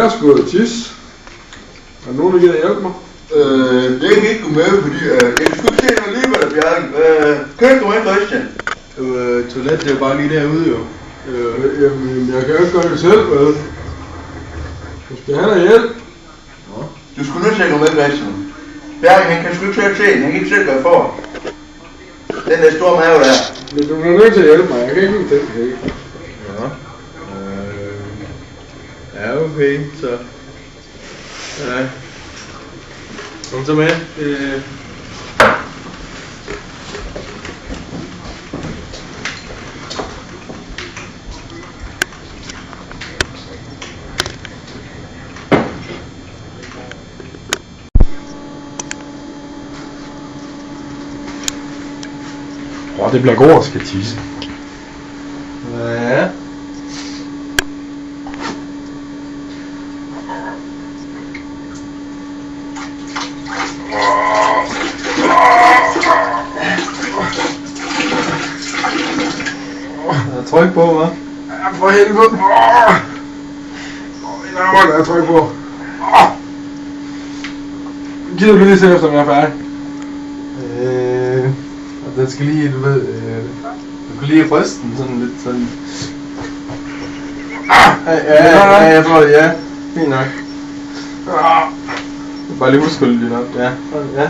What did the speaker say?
jeg skulle ud og tisse. Er der nogen, der gider hjælpe mig? Det kan ikke gå med, fordi jeg kan sgu ikke se noget alligevel, Bjarke. Køb du med, Christian? Toilet, det er jo bare lige derude, jo. Jamen, jeg kan jo ikke gøre det selv, vel? Du skal have noget hjælp. Du skulle nødt til at gå med, Christian. Bjarke, han kan sgu ikke selv se den. Han kan ikke selv gøre for. Den der store mave der. Men du er nødt til at hjælpe mig. Jeg kan ikke lide den her. Ja. Ja, okay, så... Ja. Kom så med. Det bliver godt at skal tisse. Ja. Tryk på, hva'? Ja, for helvede. Der er tryk på. Gider du lige se efter, om jeg er færdig? Den skal lige, du ved, du kan lige ryste den sådan lidt sådan. Ja, jeg tror det, ja. Fint nok. Bare lige husk at lytte op, ja. Ja.